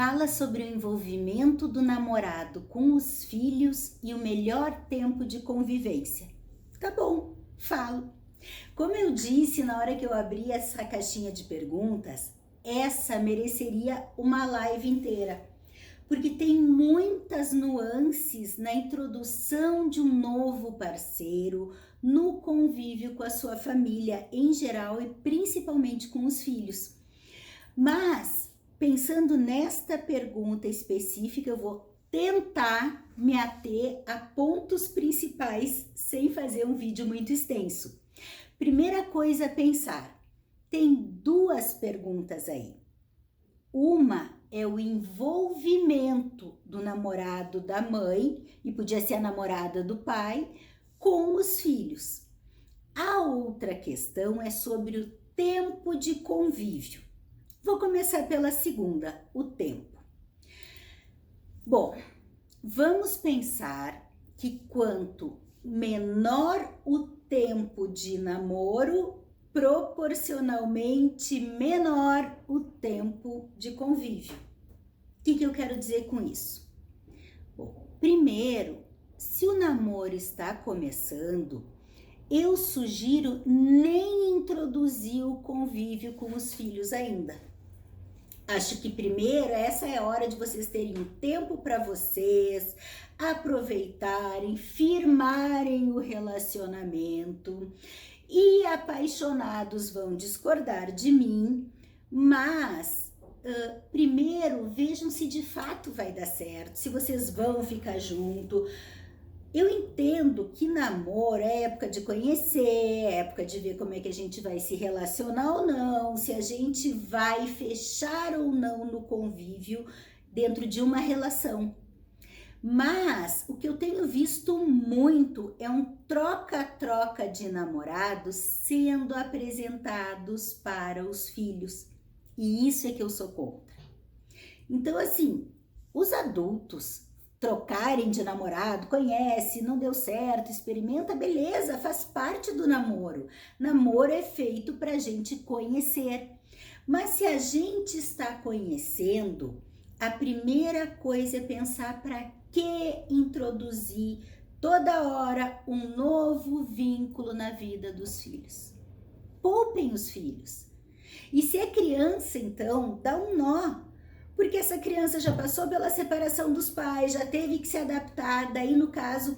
Fala sobre o envolvimento do namorado com os filhos e o melhor tempo de convivência. Tá bom, falo. Como eu disse na hora que eu abri essa caixinha de perguntas, essa mereceria uma live inteira, porque tem muitas nuances na introdução de um novo parceiro, no convívio com a sua família em geral e principalmente com os filhos. Mas, pensando nesta pergunta específica, eu vou tentar me ater a pontos principais sem fazer um vídeo muito extenso. Primeira coisa a pensar, tem duas perguntas aí. Uma é o envolvimento do namorado da mãe, e podia ser a namorada do pai, com os filhos. A outra questão é sobre o tempo de convívio. Vou começar pela segunda, o tempo. Bom, vamos pensar que quanto menor o tempo de namoro, proporcionalmente menor o tempo de convívio. O que eu quero dizer com isso? Bom, primeiro, se o namoro está começando, eu sugiro nem introduzir o convívio com os filhos ainda. Acho que primeiro essa é a hora de vocês terem um tempo para vocês, aproveitarem, firmarem o relacionamento. E apaixonados vão discordar de mim, mas primeiro vejam se de fato vai dar certo, se vocês vão ficar junto. Eu entendo que namoro é época de conhecer, é época de ver como é que a gente vai se relacionar ou não, se a gente vai fechar ou não no convívio dentro de uma relação. Mas o que eu tenho visto muito é um troca-troca de namorados sendo apresentados para os filhos. E isso é que eu sou contra. Então, assim, os adultos trocarem de namorado, conhece, não deu certo, experimenta, beleza, faz parte do namoro. Namoro é feito para a gente conhecer. Mas se a gente está conhecendo, a primeira coisa é pensar para que introduzir toda hora um novo vínculo na vida dos filhos. Poupem os filhos. E se é criança, então, dá um nó. Porque essa criança já passou pela separação dos pais, já teve que se adaptar. Daí, no caso,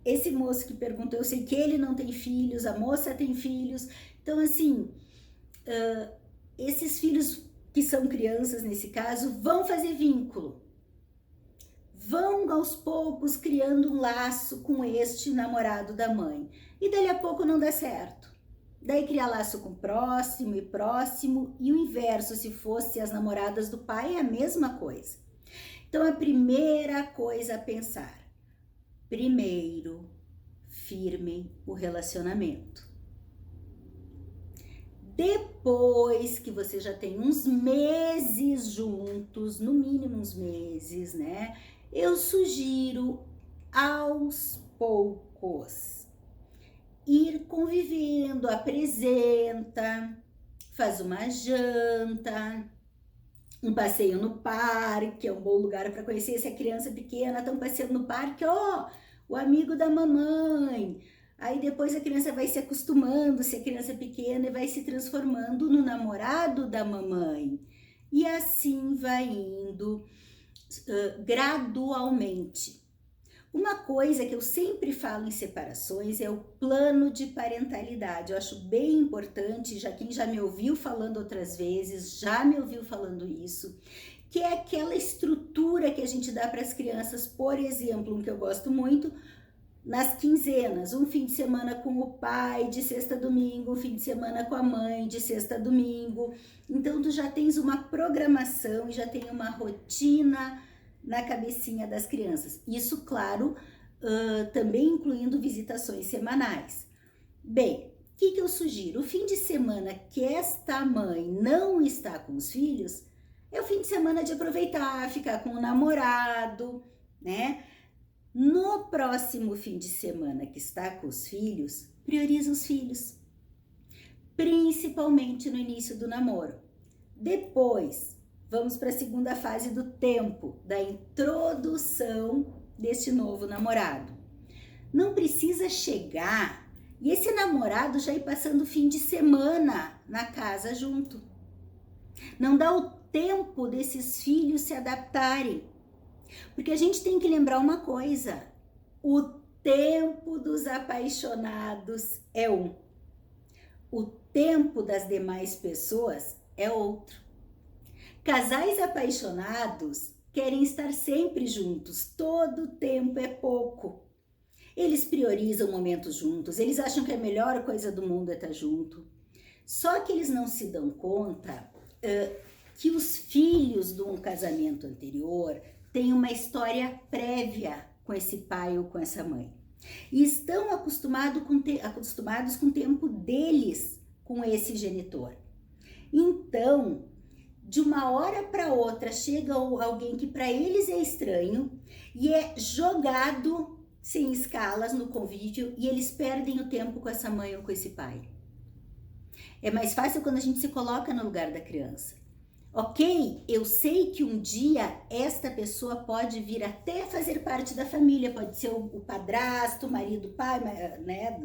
esse moço que perguntou, eu sei que ele não tem filhos, a moça tem filhos. Então, assim, esses filhos que são crianças, nesse caso, vão fazer vínculo. Vão, aos poucos, criando um laço com este namorado da mãe. E dali a pouco não dá certo. Daí criar laço com próximo e o inverso, se fosse as namoradas do pai, é a mesma coisa. Então, a primeira coisa a pensar, primeiro, firmem o relacionamento. Depois que você já tem uns meses juntos, no mínimo uns meses, né? Eu sugiro aos poucos ir convivendo, apresenta, faz uma janta, um passeio no parque, é um bom lugar para conhecer. Se a criança é pequena, estão passeando no parque, o amigo da mamãe. Aí depois a criança vai se acostumando, se a criança é pequena, e vai se transformando no namorado da mamãe. E assim vai indo gradualmente. Uma coisa que eu sempre falo em separações é o plano de parentalidade. Eu acho bem importante, quem já me ouviu falando outras vezes, já me ouviu falando isso, que é aquela estrutura que a gente dá para as crianças, por exemplo, um que eu gosto muito, nas quinzenas, um fim de semana com o pai, de sexta a domingo, um fim de semana com a mãe, de sexta a domingo. Então, tu já tens uma programação e já tem uma rotina na cabecinha das crianças. Isso, claro, também incluindo visitações semanais. Bem, o que eu sugiro? O fim de semana que esta mãe não está com os filhos, é o fim de semana de aproveitar, ficar com o namorado, né? No próximo fim de semana que está com os filhos, prioriza os filhos, principalmente no início do namoro. Depois, vamos para a segunda fase do tempo, da introdução deste novo namorado. Não precisa chegar e esse namorado já ir passando o fim de semana na casa junto. Não dá o tempo desses filhos se adaptarem. Porque a gente tem que lembrar uma coisa: o tempo dos apaixonados é um, o tempo das demais pessoas é outro. Casais apaixonados querem estar sempre juntos, todo tempo é pouco. Eles priorizam momentos juntos, eles acham que a melhor coisa do mundo é estar junto. Só que eles não se dão conta que os filhos de um casamento anterior têm uma história prévia com esse pai ou com essa mãe. E estão acostumados com o tempo deles com esse genitor. Então, de uma hora para outra, chega alguém que para eles é estranho e é jogado sem escalas no convívio e eles perdem o tempo com essa mãe ou com esse pai. É mais fácil quando a gente se coloca no lugar da criança. Ok, eu sei que um dia esta pessoa pode vir até fazer parte da família, pode ser o padrasto, o marido do pai, né,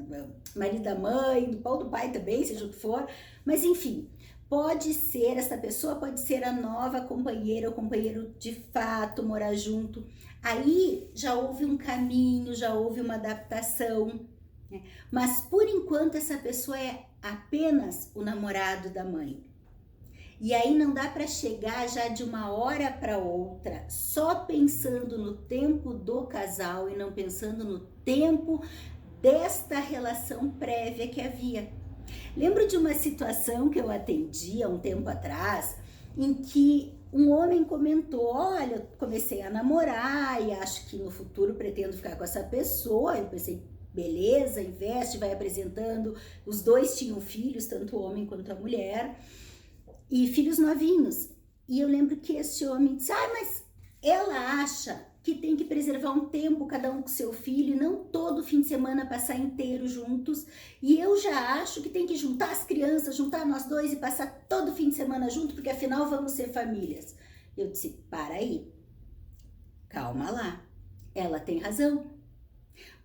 marido da mãe, do pau do pai também, seja o que for, mas enfim, pode ser, essa pessoa pode ser a nova companheira ou companheiro de fato, morar junto. Aí já houve um caminho, já houve uma adaptação, né? Mas por enquanto essa pessoa é apenas o namorado da mãe. E aí não dá para chegar já de uma hora para outra só pensando no tempo do casal e não pensando no tempo desta relação prévia que havia. Lembro de uma situação que eu atendi há um tempo atrás, em que um homem comentou: olha, eu comecei a namorar e acho que no futuro pretendo ficar com essa pessoa. Eu pensei, beleza, investe, vai apresentando. Os dois tinham filhos, tanto o homem quanto a mulher, e filhos novinhos. E eu lembro que esse homem disse: mas ela acha que tem que preservar um tempo, cada um com seu filho, e não todo fim de semana passar inteiro juntos. E eu já acho que tem que juntar as crianças, juntar nós dois e passar todo fim de semana junto, porque afinal vamos ser famílias. Eu disse: para aí, calma lá, ela tem razão.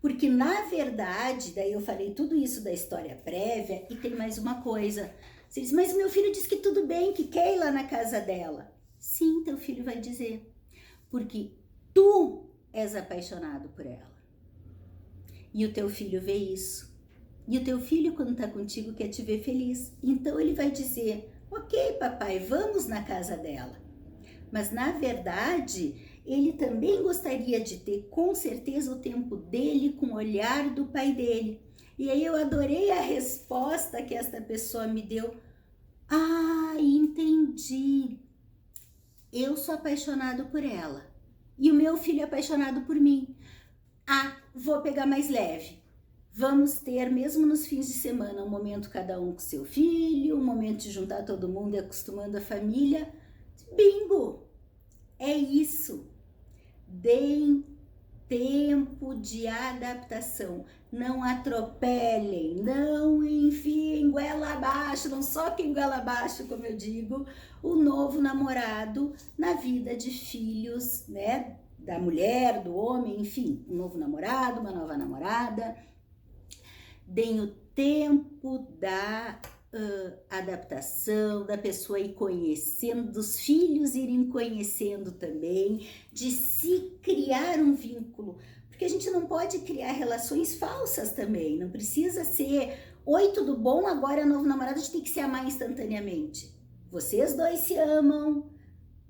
Porque na verdade, daí eu falei tudo isso da história prévia e tem mais uma coisa. Você diz: mas meu filho diz que tudo bem, que quer ir lá na casa dela. Sim, teu filho vai dizer, porque tu és apaixonado por ela. E o teu filho vê isso. E o teu filho, quando tá contigo, quer te ver feliz. Então ele vai dizer: ok, papai, vamos na casa dela. Mas na verdade, ele também gostaria de ter com certeza o tempo dele com o olhar do pai dele. E aí eu adorei a resposta que esta pessoa me deu. Entendi. Eu sou apaixonado por ela. E o meu filho é apaixonado por mim. Vou pegar mais leve. Vamos ter, mesmo nos fins de semana, um momento cada um com seu filho, um momento de juntar todo mundo e acostumando a família. Bingo! É isso. Deem tempo de adaptação. Não atropelem, não enfiem goela abaixo, não soquem goela abaixo, como eu digo, o novo namorado na vida de filhos, né? Da mulher, do homem, enfim, um novo namorado, uma nova namorada. Deem o tempo da adaptação, da pessoa ir conhecendo, dos filhos irem conhecendo também, de se criar um vínculo, porque a gente não pode criar relações falsas também, não precisa ser: oi, tudo bom, agora é novo namorado, a gente tem que se amar instantaneamente. Vocês dois se amam,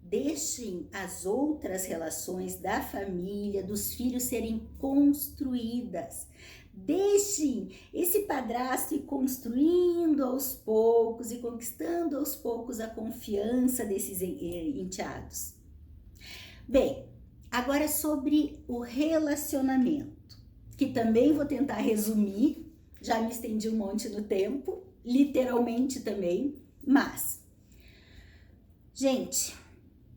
deixem as outras relações da família, dos filhos serem construídas. Deixem esse padrasto ir construindo aos poucos e conquistando aos poucos a confiança desses enteados. Bem, agora sobre o relacionamento, que também vou tentar resumir, já me estendi um monte no tempo, literalmente também, mas, gente,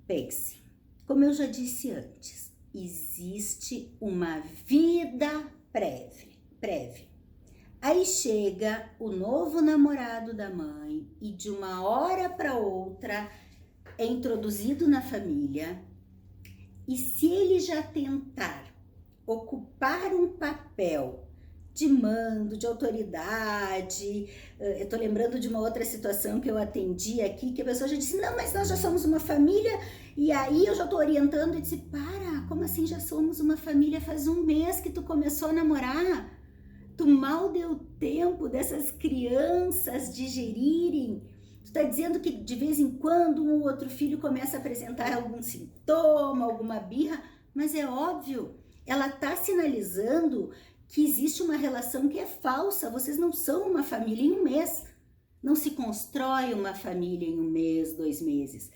pense, como eu já disse antes, existe uma vida prévia. Aí chega o novo namorado da mãe e de uma hora para outra é introduzido na família e se ele já tentar ocupar um papel de mando, de autoridade, eu tô lembrando de uma outra situação que eu atendi aqui, que a pessoa já disse, não, mas nós já somos uma família, e aí eu já tô orientando e disse, para, como assim já somos uma família? Faz um mês que tu começou a namorar, tu mal deu tempo dessas crianças digerirem, tu tá dizendo que de vez em quando um ou outro filho começa a apresentar algum sintoma, alguma birra, mas é óbvio, ela tá sinalizando que existe uma relação que é falsa, vocês não são uma família em um mês, não se constrói uma família em um mês, 2 meses,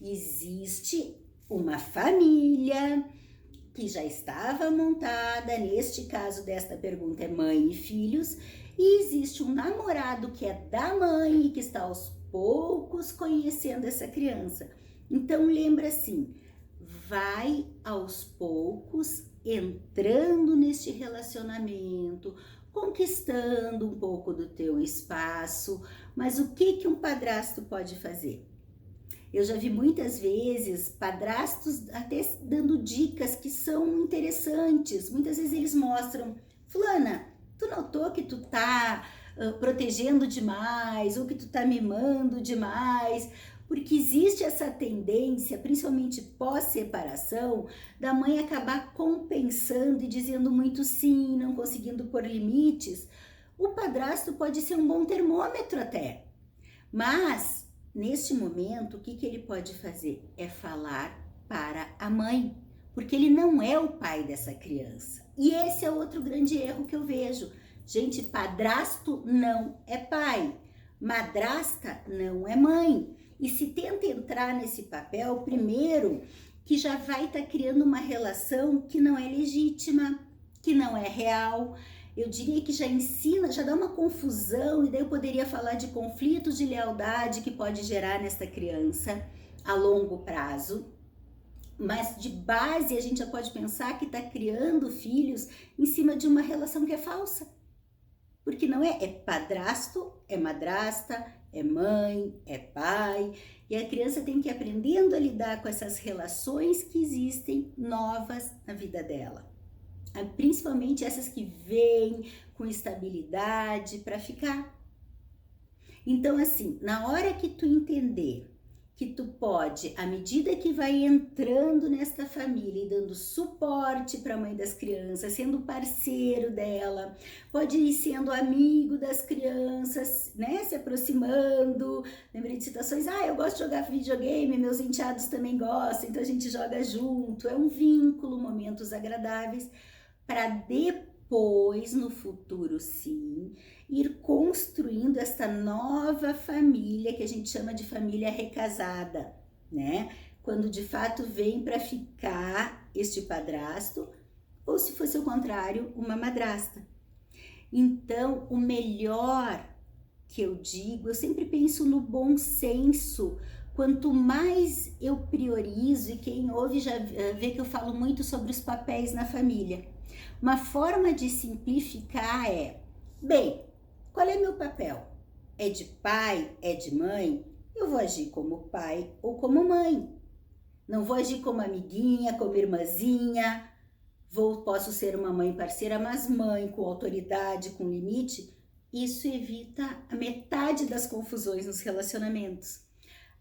existe uma família que já estava montada, neste caso desta pergunta é mãe e filhos, e existe um namorado que é da mãe e que está aos poucos conhecendo essa criança, então lembra assim, vai aos poucos entrando neste relacionamento, conquistando um pouco do teu espaço, mas o que um padrasto pode fazer? Eu já vi muitas vezes padrastos até dando dicas que são interessantes, muitas vezes eles mostram, fulana, tu notou que tu tá protegendo demais, ou que tu tá mimando demais, porque existe essa tendência, principalmente pós-separação, da mãe acabar compensando e dizendo muito sim, não conseguindo pôr limites. O padrasto pode ser um bom termômetro até, mas neste momento o que ele pode fazer? É falar para a mãe, porque ele não é o pai dessa criança. E esse é outro grande erro que eu vejo. Gente, padrasto não é pai, madrasta não é mãe. E se tenta entrar nesse papel, primeiro, que já vai estar criando uma relação que não é legítima, que não é real. Eu diria que já ensina, já dá uma confusão, e daí eu poderia falar de conflitos de lealdade que pode gerar nesta criança a longo prazo. Mas de base a gente já pode pensar que está criando filhos em cima de uma relação que é falsa. Porque não é padrasto, é madrasta, é mãe, é pai, e a criança tem que ir aprendendo a lidar com essas relações que existem novas na vida dela. Principalmente essas que vêm com estabilidade para ficar. Então assim, na hora que tu entender que tu pode, à medida que vai entrando nesta família e dando suporte para a mãe das crianças, sendo parceiro dela, pode ir sendo amigo das crianças, né, se aproximando. Lembrei de situações, eu gosto de jogar videogame, meus enteados também gostam, então a gente joga junto, é um vínculo, momentos agradáveis, para depois, no futuro sim, ir construindo esta nova família que a gente chama de família recasada, né? Quando de fato vem para ficar este padrasto, ou se fosse o contrário, uma madrasta. Então, o melhor que eu digo, eu sempre penso no bom senso. Quanto mais eu priorizo, e quem ouve já vê que eu falo muito sobre os papéis na família. Uma forma de simplificar é, bem, qual é meu papel? É de pai? É de mãe? Eu vou agir como pai ou como mãe. Não vou agir como amiguinha, como irmãzinha. Posso ser uma mãe parceira, mas mãe com autoridade, com limite. Isso evita a metade das confusões nos relacionamentos.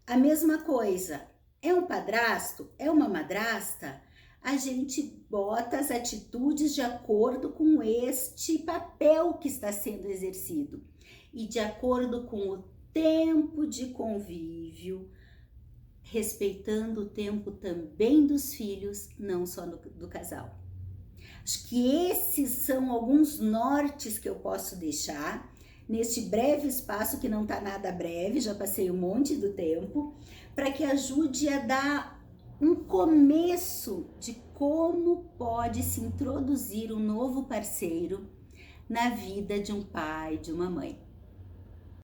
A mesma coisa, é um padrasto? É uma madrasta? A gente bota as atitudes de acordo com este papel que está sendo exercido e de acordo com o tempo de convívio, respeitando o tempo também dos filhos, não só do casal. Acho que esses são alguns nortes que eu posso deixar neste breve espaço, que não está nada breve, já passei um monte do tempo, para que ajude a dar um começo de como pode se introduzir um novo parceiro na vida de um pai, de uma mãe.